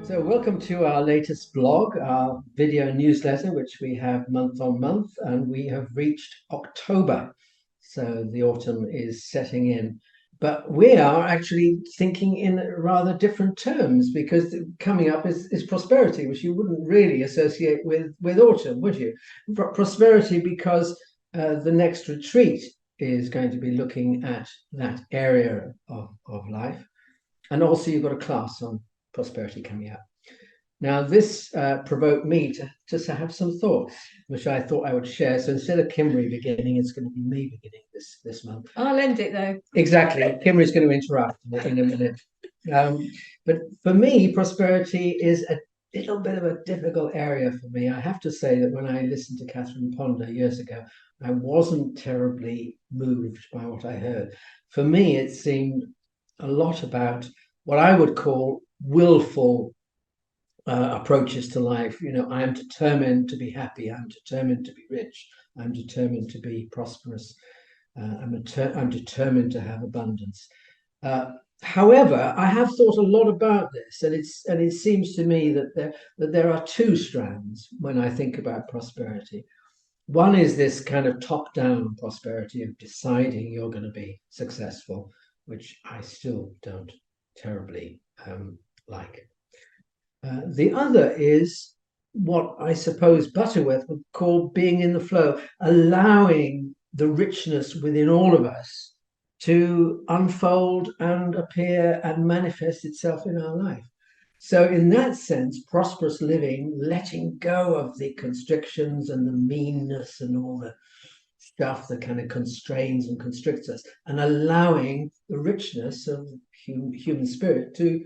So, welcome to our latest blog, our video newsletter, which we have month on month, and we have reached October. So, the autumn is setting in. But we are actually thinking in rather different terms because coming up is prosperity, which you wouldn't really associate with autumn, would you? Prosperity, because the next retreat is going to be looking at that area of life. And also, you've got a class on prosperity coming up. Now, this provoked me to have some thoughts, which I thought I would share. So instead of Kimerie beginning, it's going to be me beginning this month. I'll end it though. Exactly. Kimerie's going to interrupt in a minute. But for me, prosperity is a little bit of a difficult area for me. I have to say that when I listened to Catherine Ponder years ago, I wasn't terribly moved by what I heard. For me, it seemed a lot about what I would call willful approaches to life. You know, I am determined to be happy. I'm determined to be rich. I'm determined to be prosperous. I'm determined to have abundance. However, I have thought a lot about this, and it seems to me that there are two strands when I think about prosperity. One is this kind of top-down prosperity of deciding you're going to be successful, which I still don't terribly like. The other is what I suppose Butterworth would call being in the flow, allowing the richness within all of us to unfold and appear and manifest itself in our life. So, in that sense, prosperous living, letting go of the constrictions and the meanness and all the stuff that kind of constrains and constricts us, and allowing the richness of human spirit to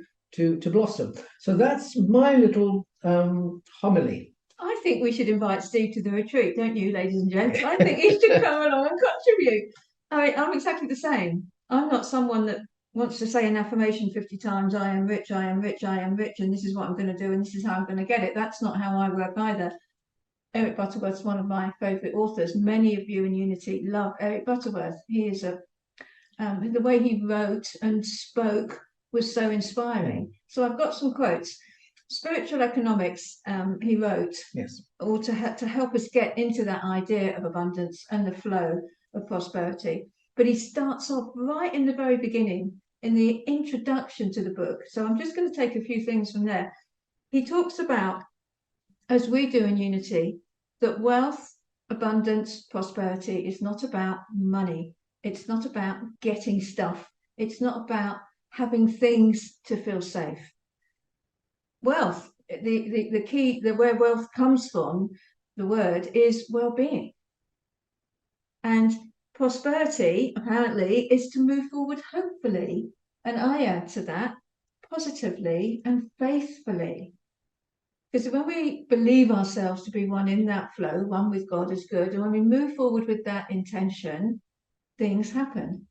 blossom. So that's my little homily. I think we should invite Steve to the retreat, don't you, ladies and gents? I think he should come along and contribute. I'm exactly the same. I'm not someone that wants to say an affirmation 50 times, I am rich, I am rich, I am rich, and this is what I'm going to do, and this is how I'm going to get it. That's not how I work either. Eric Butterworth's one of my favourite authors. Many of you in Unity love Eric Butterworth. He is the way he wrote and spoke was so inspiring. So I've got some quotes. Spiritual economics, he wrote, yes, or to help us get into that idea of abundance and the flow of prosperity. But he starts off right in the very beginning, in the introduction to the book. So I'm just going to take a few things from there. He talks about, as we do in Unity, that wealth, abundance, prosperity is not about money. It's not about getting stuff. It's not about having things to feel safe. Wealth, the key, where wealth comes from, the word is well-being. And prosperity, apparently, is to move forward hopefully. And I add to that, positively and faithfully. Because when we believe ourselves to be one in that flow, one with God is good, and when we move forward with that intention, things happen.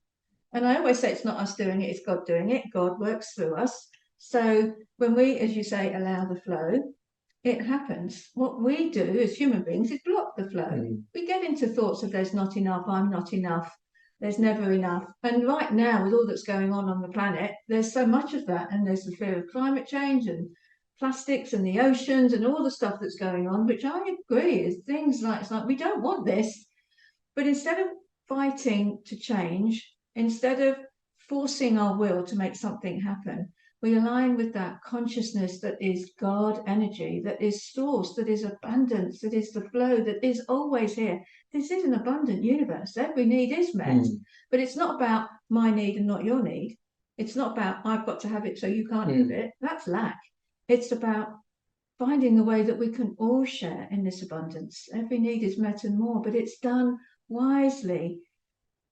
And I always say it's not us doing it, it's God doing it. God works through us. So when we, as you say, allow the flow, it happens. What we do as human beings is block the flow. We get into thoughts of there's not enough, I'm not enough, there's never enough. And right now, with all that's going on the planet, there's so much of that. And there's the fear of climate change and plastics and the oceans and all the stuff that's going on, which I agree is things like, it's like, we don't want this. But instead of fighting to change, instead of forcing our will to make something happen, we align with that consciousness that is God energy, that is source, that is abundance, that is the flow, that is always here. This is an abundant universe. Every need is met, but it's not about my need and not your need. It's not about I've got to have it so you can't have it. That's lack. It's about finding the way that we can all share in this abundance. Every need is met and more, but it's done wisely,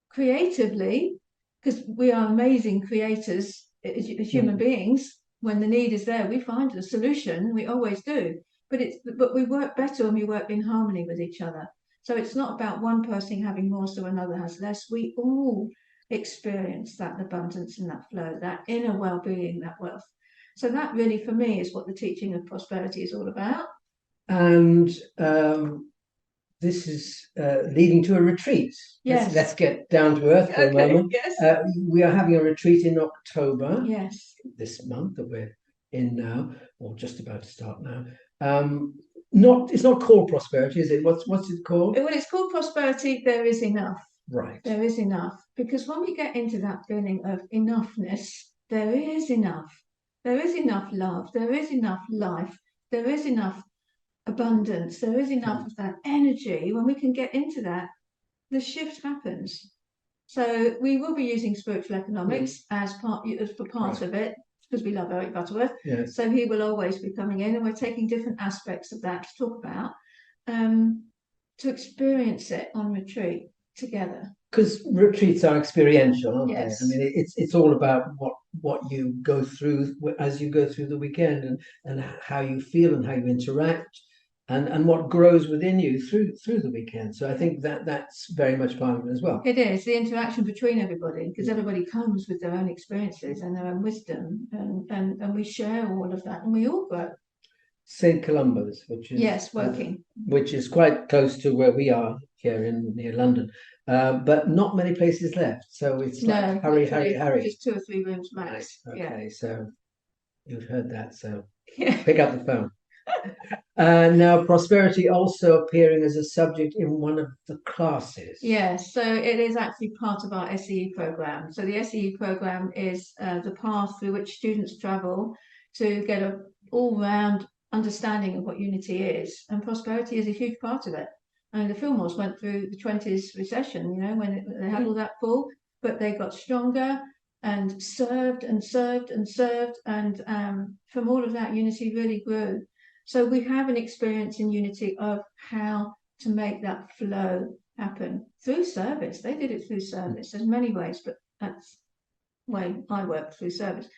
creatively, because we are amazing creators as human beings. When the need is there, we find a solution. We always do. But we work better when we work in harmony with each other. So it's not about one person having more so another has less. We all experience that abundance and that flow, that inner well-being, that wealth. So that really, for me, is what the teaching of prosperity is all about. And this is leading to a retreat. Yes. Let's get down to earth for a moment. Yes. We are having a retreat in October. Yes. This month that we're in now, or just about to start now. Not it's not called prosperity, is it? What's it called? When it's called prosperity, there is enough. Right. There is enough. Because when we get into that feeling of enoughness, there is enough. There is enough love. There is enough life. There is enough abundance. There is enough of that energy. When we can get into that, the shift happens. So we will be using spiritual economics as for part of it, because we love Eric Butterworth. Yes. So he will always be coming in, and we're taking different aspects of that to talk about, to experience it on retreat together. Because retreats are experiential, aren't Yes. they? I mean, it's all about what you go through as you go through the weekend, and how you feel and how you interact, and what grows within you through the weekend. So I think that's very much part of it as well. It is the interaction between everybody, because everybody comes with their own experiences and their own wisdom, and we share all of that, and we all grow. St. Columba's, which is Yes, Woking. which is quite close to where we are here in near London, but not many places left. So it's like hurry, Just 2 or 3 rooms max. Right. Okay, so you've heard that. So Yeah. pick up the phone. Now, prosperity also appearing as a subject in one of the classes. Yes, so it is actually part of our SEE program. So the SEE program is the path through which students travel to get a all-round understanding of what unity is, and prosperity is a huge part of it. And the Fillmores went through the 20s recession, when they had all that pull, but they got stronger and served and served and served, and from all of that, unity really grew. So we have an experience in unity of how to make that flow happen through service. They did it through service. There's many ways, but that's the way I work, through service.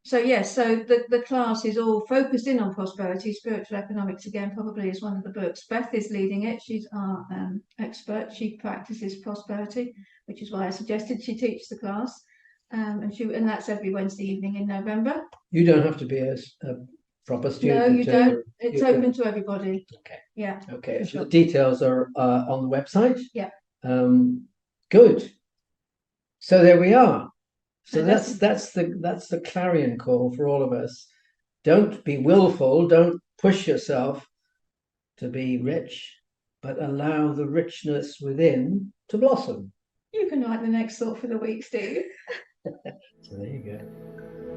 So yes, so the class is all focused in on prosperity. Spiritual economics, again, probably is one of the books. Beth is leading it. She's our expert. She practices prosperity, which is why I suggested she teach the class. And that's every Wednesday evening in November. You don't have to be a proper student. No, you don't. It's open to everybody. Okay. Yeah. Okay. So the details are on the website. Yeah. Good. So there we are. So So that's the clarion call for all of us. Don't be willful. Don't push yourself to be rich, but allow the richness within to blossom. You can write the next thought for the week, Steve. So there you go.